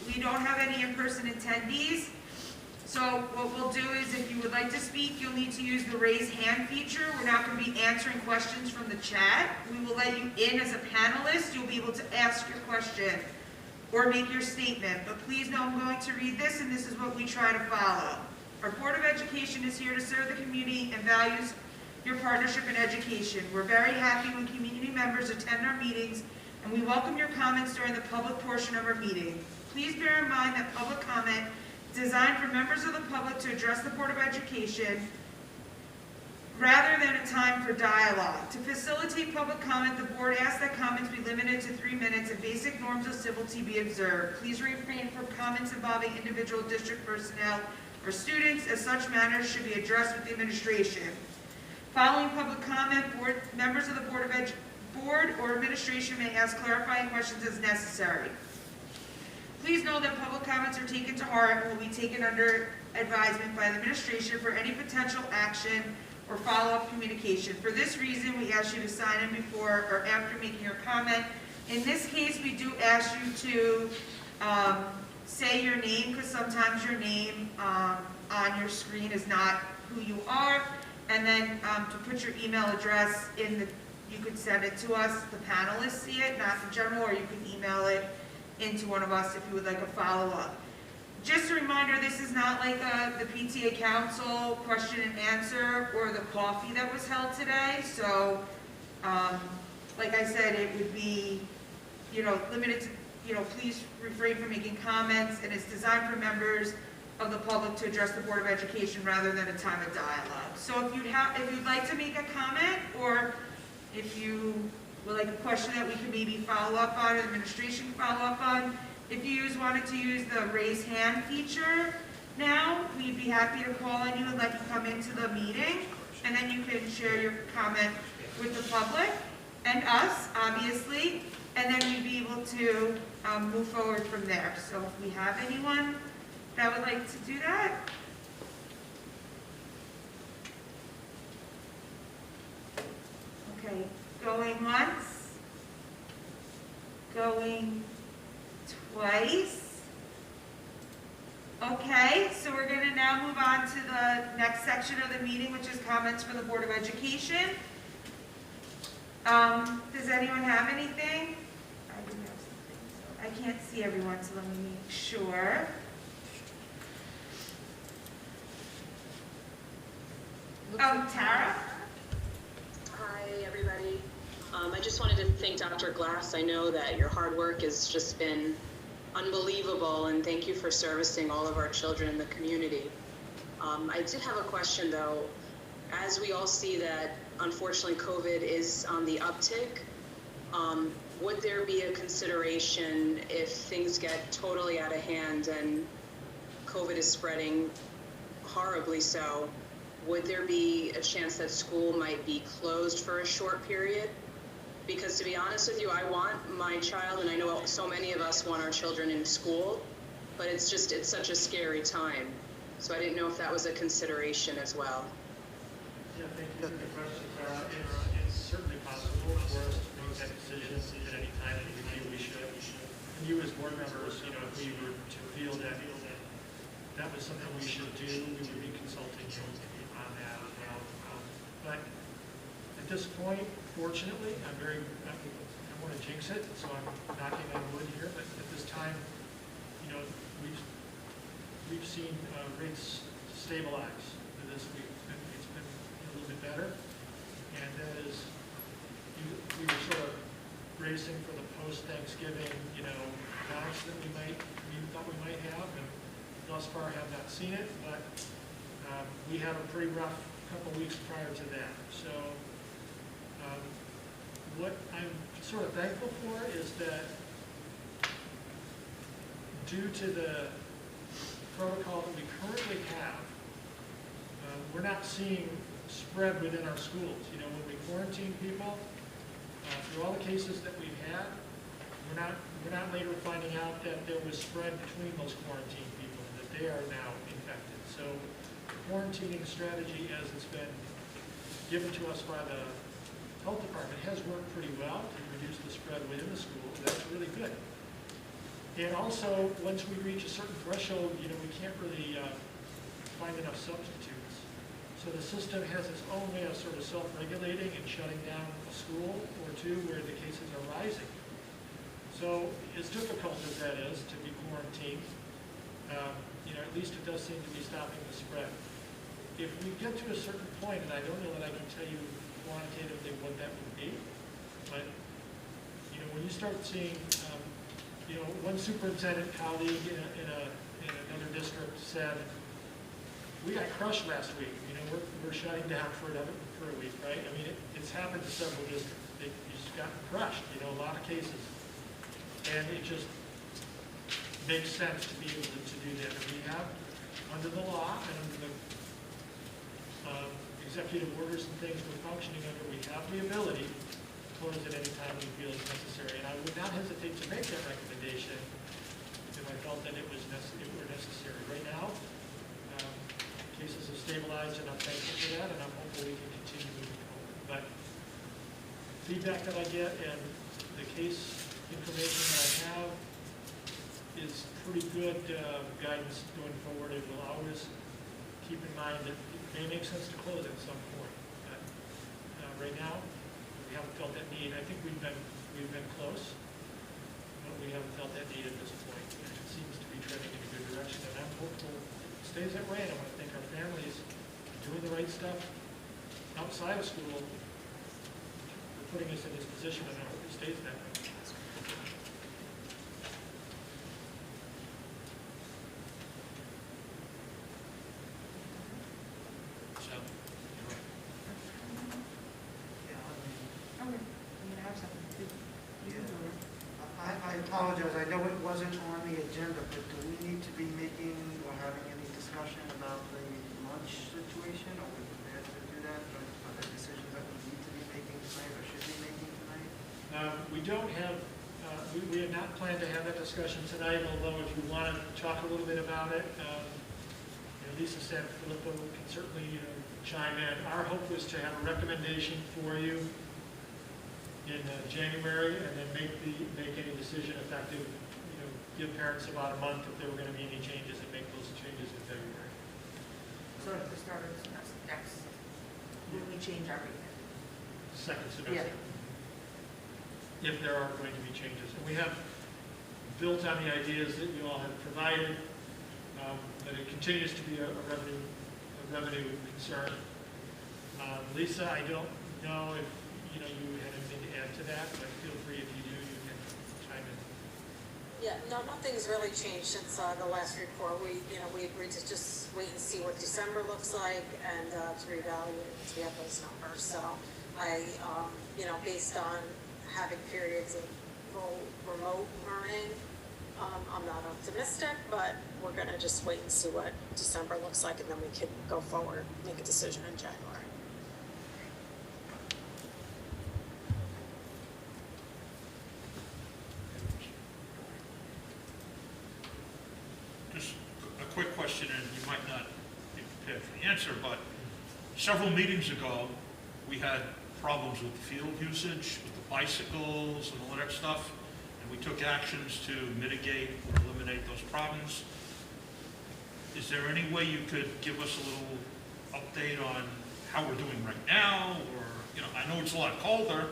we don't have any in-person attendees, so what we'll do is if you would like to speak, you'll need to use the raise hand feature. We're not going to be answering questions from the chat. We will let you in as a panelist. You'll be able to ask your question or make your statement. But please know I'm going to read this, and this is what we try to follow. Our Board of Education is here to serve the community and values your partnership in education. We're very happy when community members attend our meetings, and we welcome your comments during the public portion of our meeting. Please bear in mind that public comment designed for members of the public to address the Board of Education rather than a time for dialogue. To facilitate public comment, the board asks that comments be limited to 3 minutes and basic norms of civility be observed. Please refrain from comments involving individual district personnel or students, as such matters should be addressed with the administration. Following public comment, members of the board or administration may ask clarifying questions as necessary. Please know that public comments are taken to heart and will be taken under advisement by the administration for any potential action or follow-up communication. For this reason, we ask you to sign in before or after making your comment. In this case, we do ask you to say your name, because sometimes your name on your screen is not who you are, and then to put your email address in the, you could send it to us, the panelists see it, not in general, or you can email it into one of us if you would like a follow-up. Just a reminder, this is not like the PTA Council question and answer or the coffee that was held today. So, like I said, it would be, limited to, please refrain from making comments, and it's designed for members of the public to address the Board of Education rather than a time of dialogue. So if you'd like to make a comment, or if you would like a question that we can maybe follow up on, or the administration can follow up on, if you wanted to use the raise hand feature now, we'd be happy to call on you and let you come into the meeting, and then you can share your comment with the public and us, obviously, and then we'd be able to move forward from there. So if we have anyone that would like to do that. Okay, going once, going twice. Okay, so we're going to now move on to the next section of the meeting, which is comments from the Board of Education. Does anyone have anything? I do have something. So I can't see everyone, so let me make sure. Tara? Hi, everybody. I just wanted to thank Dr. Glass. I know that your hard work has just been unbelievable, and thank you for servicing all of our children in the community. I did have a question, though. As we all see that, unfortunately, COVID is on the uptick, would there be a consideration if things get totally out of hand and COVID is spreading horribly so? Would there be a chance that school might be closed for a short period? Because to be honest with you, I want my child, and I know so many of us want our children in school, but it's such a scary time. So I didn't know if that was a consideration as well. Yeah, thank you for the question, Clara. It's certainly possible for us to make that decision at any time that we feel we should. And you as board members, if we were to feel that that was something we should do, we would be consulting you on that as well. But at this point, fortunately, I don't want to jinx it, so I'm knocking on wood here, but at this time, we've seen rates stabilize this week. It's been a little bit better. And as we were sort of bracing for the post-Thanksgiving, bounce that we thought we might have, and thus far have not seen it, but we had a pretty rough couple weeks prior to that. So what I'm sort of thankful for is that due to the protocol that we currently have, we're not seeing spread within our schools. When we quarantine people, through all the cases that we've had, we're not later finding out that there was spread between those quarantined people and that they are now infected. So the quarantining strategy, as it's been given to us by the health department, has worked pretty well to reduce the spread within the school. That's really good. And also, once we reach a certain threshold, we can't really find enough substitutes. So the system has its own way of sort of self-regulating and shutting down a school or two where the cases are rising. So as difficult as that is to be quarantined, at least it does seem to be stopping the spread. If we get to a certain point, and I don't know that I can tell you quantitatively what that would be, but when you start seeing, one superintendent colleague in another district said, "We got crushed last week. We're shutting down for a week, right?" I mean, it's happened to several districts. They just got crushed. A lot of cases, and it just makes sense to be able to do that. And we have, under the law and under the executive orders and things we're functioning under, we have the ability to close at any time we feel is necessary. And I would not hesitate to make that recommendation if I felt that it were necessary. Right now, cases have stabilized, and I'm thankful for that, and I'm hopeful we can continue moving forward. But feedback that I get and the case information that I have is pretty good guidance going forward. It will always keep in mind that it may make sense to close at some point. But right now, we haven't felt that need. I think we've been close, but we haven't felt that need at this point. And it seems to be trending in a good direction, and I'm hopeful it stays that way. And I want to thank our families for doing the right stuff outside of school, for putting us in this position, and I hope it stays that way. I apologize, I know it wasn't on the agenda, but do we need to be making or having any discussion about the lunch situation? Are we prepared to do that? Are there decisions that we need to be making tonight or should be making tonight? We don't have, we had not planned to have that discussion tonight, although if you want to talk a little bit about it, Lisa said Filippo can certainly chime in. Our hope was to have a recommendation for you in January, and then make any decision effective. Give parents about a month if there were going to be any changes, and make those changes in February. So at the start of the semester, next, when we change our rate. Second semester. If there are going to be changes, and we have built on the ideas that you all have provided, that it continues to be a revenue concern. Lisa, I don't know if you had anything to add to that, but feel free if you do, you can chime in. Yeah, no, nothing's really changed since the last report. We agreed to just wait and see what December looks like and to reevaluate once we have those numbers. So I, based on having periods of full remote learning, I'm not optimistic, but we're going to just wait and see what December looks like, and then we can go forward, make a decision in January. Just a quick question, and you might not be prepared for the answer, but several meetings ago, we had problems with the field usage, with the bicycles and all that stuff, and we took actions to mitigate or eliminate those problems. Is there any way you could give us a little update on how we're doing right now? Or, I know it's a lot colder,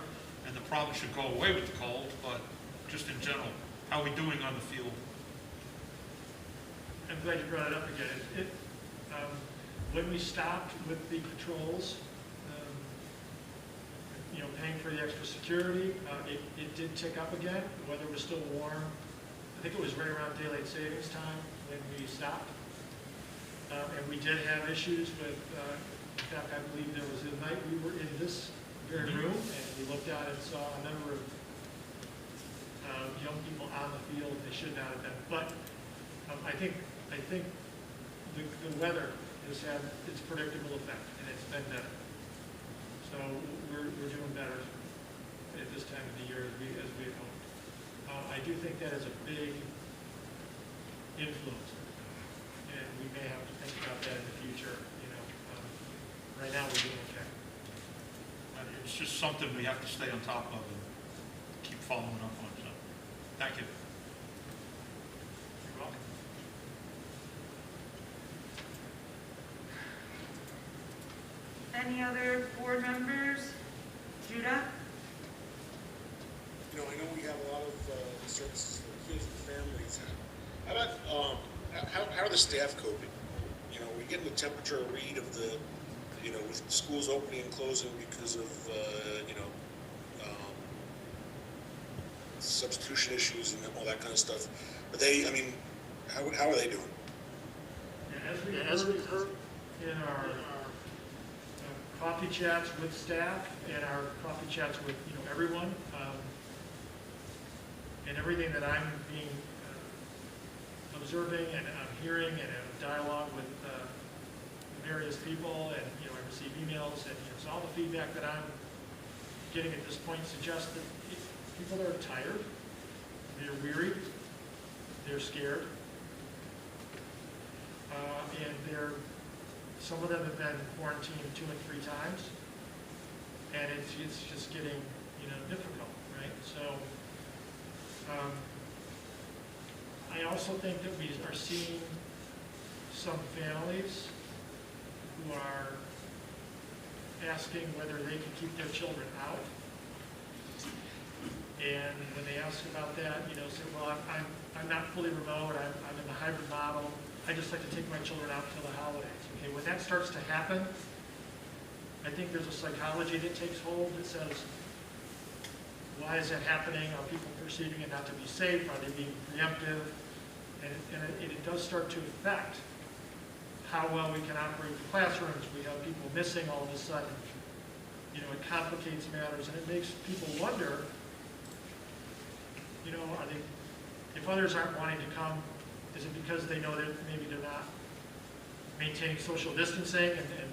and the problem should go away with the cold, but just in general, how are we doing on the field? I'm glad you brought it up again. When we stopped with the patrols, paying for the extra security, it did tick up again. The weather was still warm. I think it was right around daylight savings time when we stopped. And we did have issues with, in fact, I believe there was a night we were in this very room, and we looked out and saw a number of young people on the field. They should not have been. But I think the weather has had its predictable effect, and it's been better. So we're doing better at this time of the year as we had hoped. I do think that is a big influence, and we may have to think about that in the future. Right now we're doing okay. It's just something we have to stay on top of and keep following up on. So, thank you. You're welcome. Any other board members? Judah? I know we have a lot of services for kids and families. How about, how are the staff coping? We getting the temperature read of the, with schools opening and closing because of, substitution issues and all that kind of stuff. But how are they doing? As we heard in our coffee chats with staff and our coffee chats with everyone, and everything that I'm being observing and I'm hearing and in dialogue with various people, and I receive emails, and so all the feedback that I'm getting at this point suggests that people are tired, they're weary, they're scared, and some of them have been quarantined 2 and 3 times, and it's just getting difficult, right? So I also think that we are seeing some families who are asking whether they can keep their children out. And when they ask about that, say, well, I'm not fully remote, I'm in the hybrid model, I just like to take my children out till the holidays. Okay, when that starts to happen, I think there's a psychology that takes hold that says, why is that happening? Are people perceiving it not to be safe? Are they being preemptive? And it does start to affect how well we can operate the classrooms. We have people missing all of a sudden. It complicates matters, and it makes people wonder, if others aren't wanting to come, is it because they know that maybe they're not maintaining social distancing and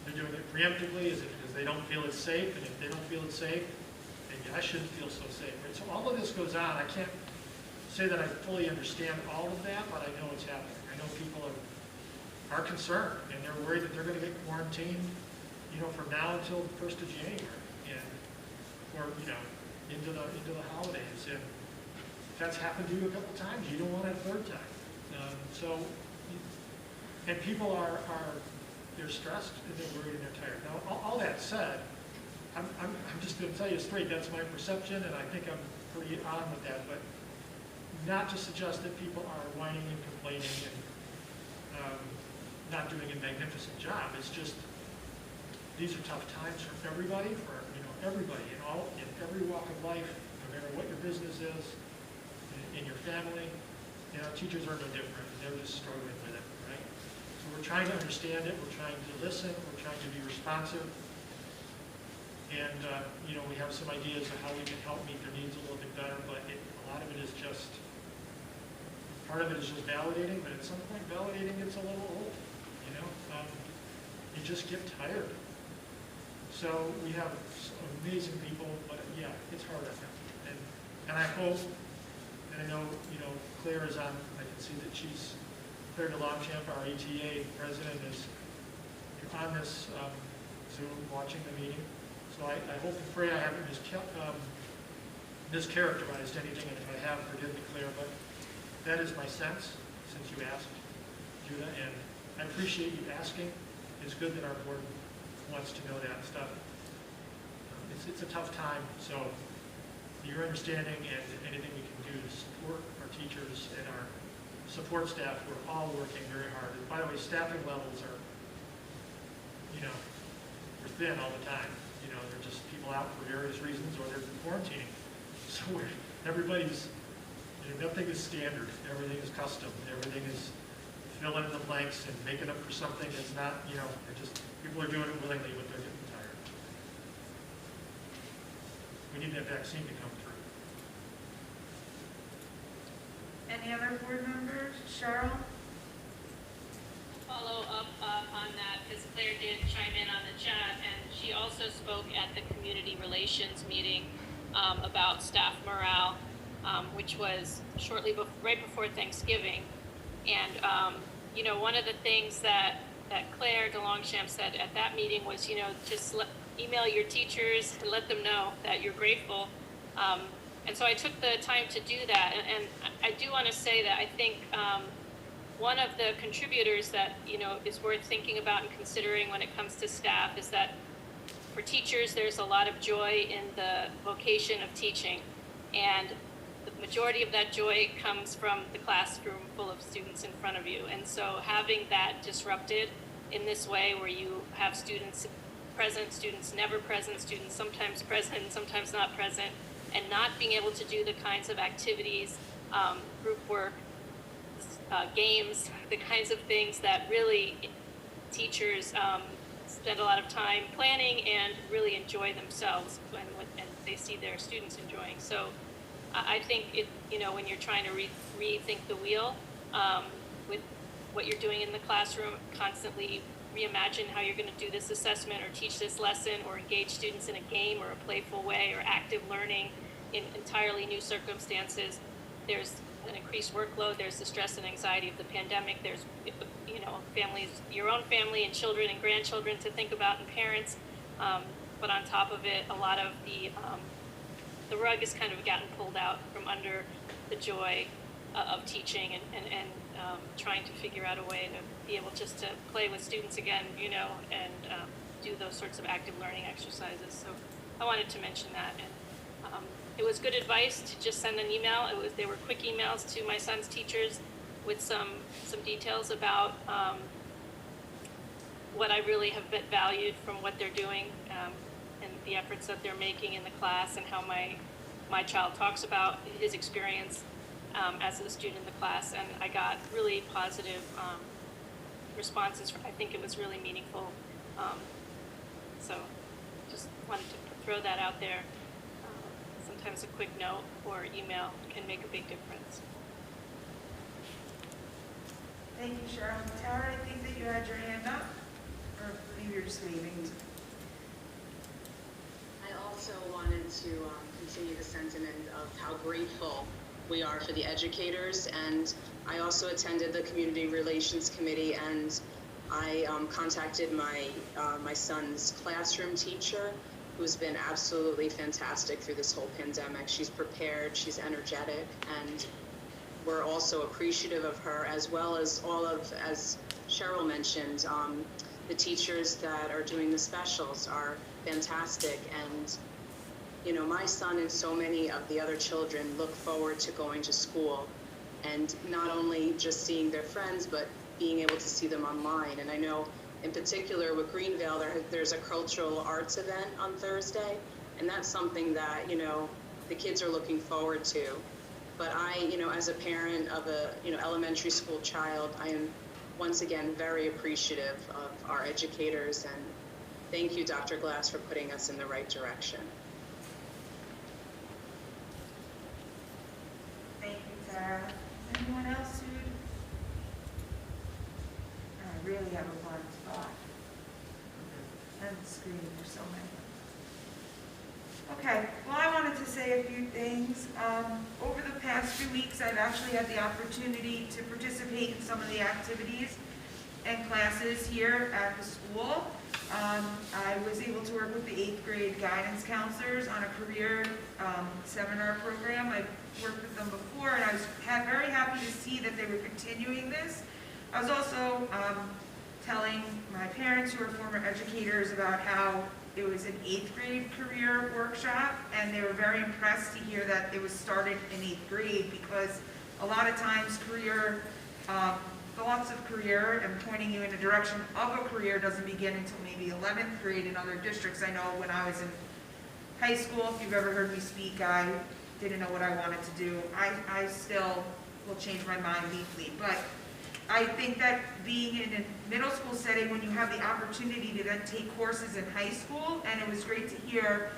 they're doing it preemptively? Is it because they don't feel it's safe? And if they don't feel it's safe, maybe I shouldn't feel so safe. Right? So all of this goes on. I can't say that I fully understand all of that, but I know it's happening. I know people are concerned, and they're worried that they're going to get quarantined, from now until the 1st of January, or into the holidays. And if that's happened to you a couple times, you don't want it a 3rd time. And people they're stressed and they're worried and they're tired. Now, all that said, I'm just going to tell you straight, that's my perception, and I think I'm pretty on with that, but not to suggest that people are whining and complaining and not doing a magnificent job. It's just, these are tough times for everybody, everybody in every walk of life, no matter what your business is, in your family. Teachers are no different. They're just struggling with it, right? So we're trying to understand it. We're trying to listen. We're trying to be responsive. And, we have some ideas of how we can help meet their needs a little bit better, but a lot of it is just, part of it is just validating, but at some point validating gets a little old, you just get tired. So we have some amazing people, but yeah, it's hard on them. And I hope, and I know, Claire is on, I can see that Claire DeLongchamp, our ATA president, is on this Zoom watching the meeting. So I hope and pray I haven't mischaracterized anything, and if I have, forgive me, Claire, but that is my sense, since you asked, Judah, and I appreciate you asking. It's good that our board wants to know that stuff. It's a tough time, so your understanding and anything we can do to support our teachers and our support staff who are all working very hard. And by the way, staffing levels are, we're thin all the time. They're just people out for various reasons or they're quarantining. So everybody's, nothing is standard. Everything is custom. Everything is filling in the blanks and making up for something that's not, people are doing it willingly, but they're getting tired. We need that vaccine to come through. Any other board members? Cheryl? Follow up on that, because Claire did chime in on the chat, and she also spoke at the community relations meeting about staff morale, which was right before Thanksgiving. And, one of the things that Claire DeLongchamp said at that meeting was, just email your teachers and let them know that you're grateful. And so I took the time to do that. And I do want to say that I think one of the contributors that, is worth thinking about and considering when it comes to staff is that for teachers, there's a lot of joy in the vocation of teaching. And the majority of that joy comes from the classroom full of students in front of you. And so having that disrupted in this way where you have students present, students never present, students sometimes present, sometimes not present, and not being able to do the kinds of activities, group work, games, the kinds of things that really teachers spend a lot of time planning and really enjoy themselves and they see their students enjoying. So I think when you're trying to rethink the wheel with what you're doing in the classroom, constantly reimagine how you're going to do this assessment or teach this lesson or engage students in a game or a playful way or active learning in entirely new circumstances. There's an increased workload, there's the stress and anxiety of the pandemic, there's families, your own family and children and grandchildren to think about and parents, but on top of it, a lot of the rug has kind of gotten pulled out from under the joy of teaching and trying to figure out a way to be able just to play with students again, and do those sorts of active learning exercises. So I wanted to mention that. And it was good advice to just send an email. They were quick emails to my son's teachers with some details about what I really have valued from what they're doing and the efforts that they're making in the class and how my child talks about his experience as a student in the class. And I got really positive responses. I think it was really meaningful. So just wanted to throw that out there. Sometimes a quick note or email can make a big difference. Thank you, Cheryl. Tara, I think that you had your hand up, or maybe you're just waving. I also wanted to continue the sentiment of how grateful we are for the educators, and I also attended the Community Relations Committee, and I contacted my son's classroom teacher, who's been absolutely fantastic through this whole pandemic. She's prepared, she's energetic, and we're also appreciative of her, as well as all of, as Cheryl mentioned, the teachers that are doing the specials are fantastic. And my son and so many of the other children look forward to going to school, and not only just seeing their friends, but being able to see them online. And I know in particular with Greenvale, there's a cultural arts event on Thursday, and that's something that, the kids are looking forward to. But I, as a parent of a, elementary school child, I am once again very appreciative of our educators, and thank you, Dr. Glass, for putting us in the right direction. Thank you, Tara. Anyone else who? I really have a blind spot. I'm screening for so many. Okay, well, I wanted to say a few things. Over the past few weeks, I've actually had the opportunity to participate in some of the activities and classes here at the school. I was able to work with the 8th grade guidance counselors on a career seminar program. I've worked with them before, and I was very happy to see that they were continuing this. I was also telling my parents who are former educators about how it was an 8th grade career workshop, and they were very impressed to hear that it was started in 8th grade, because a lot of times career, thoughts of career and pointing you in the direction of a career doesn't begin until maybe 11th grade in other districts. I know when I was in high school, if you've ever heard me speak, I didn't know what I wanted to do. I still will change my mind deeply, but I think that being in a middle school setting, when you have the opportunity to then take courses in high school, and it was great to hear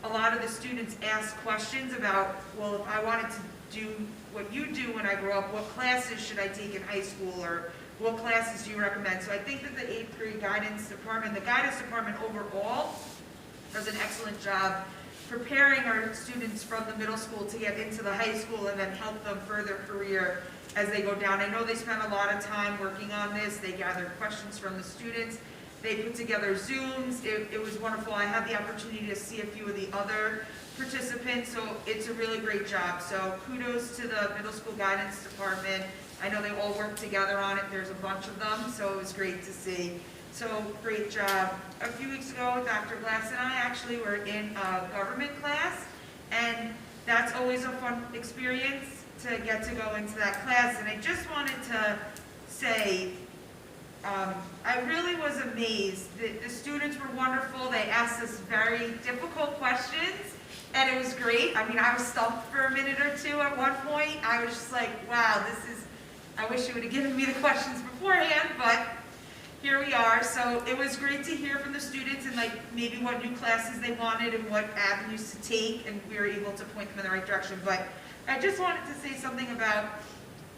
a lot of the students ask questions about, well, if I wanted to do what you do when I grow up, what classes should I take in high school, or what classes do you recommend? So I think that the 8th grade guidance department, the guidance department overall, does an excellent job preparing our students from the middle school to get into the high school and then help them further career as they go down. I know they spent a lot of time working on this. They gathered questions from the students. They put together Zooms. It was wonderful. I had the opportunity to see a few of the other participants, so it's a really great job. So kudos to the middle school guidance department. I know they all worked together on it. There's a bunch of them, so it was great to see. So great job. A few weeks ago, Dr. Glass and I actually were in a government class, and that's always a fun experience to get to go into that class. And I just wanted to say, I really was amazed. The students were wonderful. They asked us very difficult questions, and it was great. I mean, I was stumped for a minute or two at one point. I was just like, wow, I wish you would have given me the questions beforehand, but here we are. So it was great to hear from the students and like maybe what new classes they wanted and what avenues to take, and we were able to point them in the right direction. But I just wanted to say something about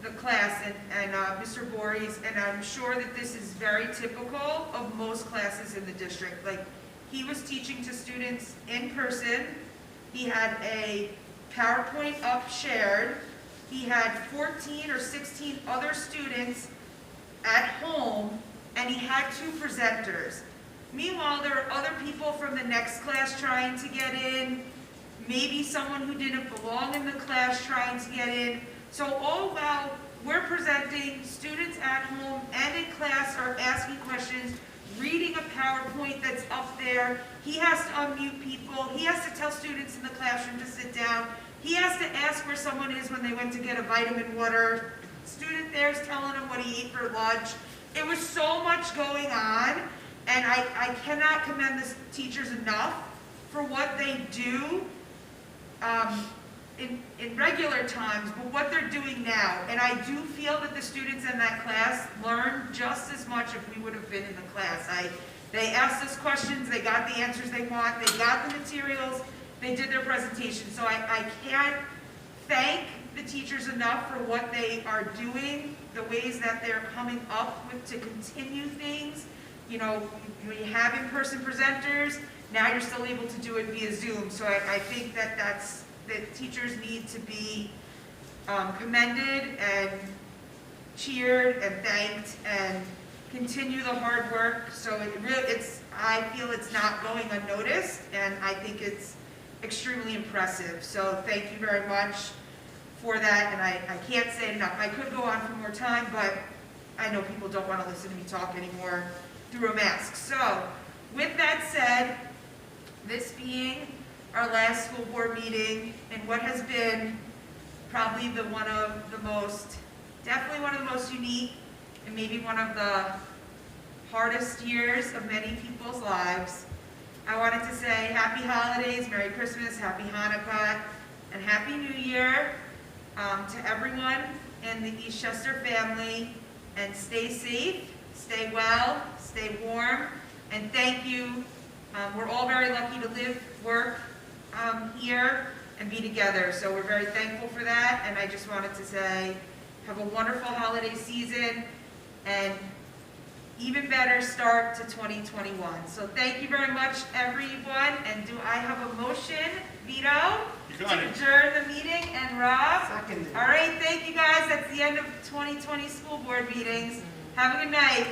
the class and Mr. Voorhees, and I'm sure that this is very typical of most classes in the district. Like, he was teaching to students in person. He had a PowerPoint up shared. He had 14 or 16 other students at home, and he had 2 presenters. Meanwhile, there are other people from the next class trying to get in, maybe someone who didn't belong in the class trying to get in. So all while we're presenting, students at home and in class are asking questions, reading a PowerPoint that's up there. He has to unmute people. He has to tell students in the classroom to sit down. He has to ask where someone is when they went to get a vitamin water. Student there's telling him what he ate for lunch. It was so much going on, and I cannot commend the teachers enough for what they do in regular times, but what they're doing now. And I do feel that the students in that class learned just as much if we would have been in the class. They asked us questions, they got the answers they want, they got the materials, they did their presentation. So I can't thank the teachers enough for what they are doing, the ways that they're coming up with to continue things. You know, when you have in-person presenters, now you're still able to do it via Zoom. So I think that teachers need to be commended and cheered and thanked and continue the hard work. So I feel it's not going unnoticed, and I think it's extremely impressive. So thank you very much for that, and I can't say it enough. I could go on for more time, but I know people don't want to listen to me talk anymore through a mask. So with that said, this being our last school board meeting, and what has been probably definitely one of the most unique, and maybe one of the hardest years of many people's lives, I wanted to say happy holidays, Merry Christmas, Happy Hanukkah, and Happy New Year to everyone in the Eastchester family, and stay safe, stay well, stay warm, and thank you. We're all very lucky to live, work here, and be together, so we're very thankful for that. And I just wanted to say, have a wonderful holiday season, and even better start to 2021. So thank you very much, everyone. And do I have a motion, Vito, to adjourn the meeting, and Rob? Seconded. All right, thank you guys. That's the end of 2020 school board meetings. Have a good night.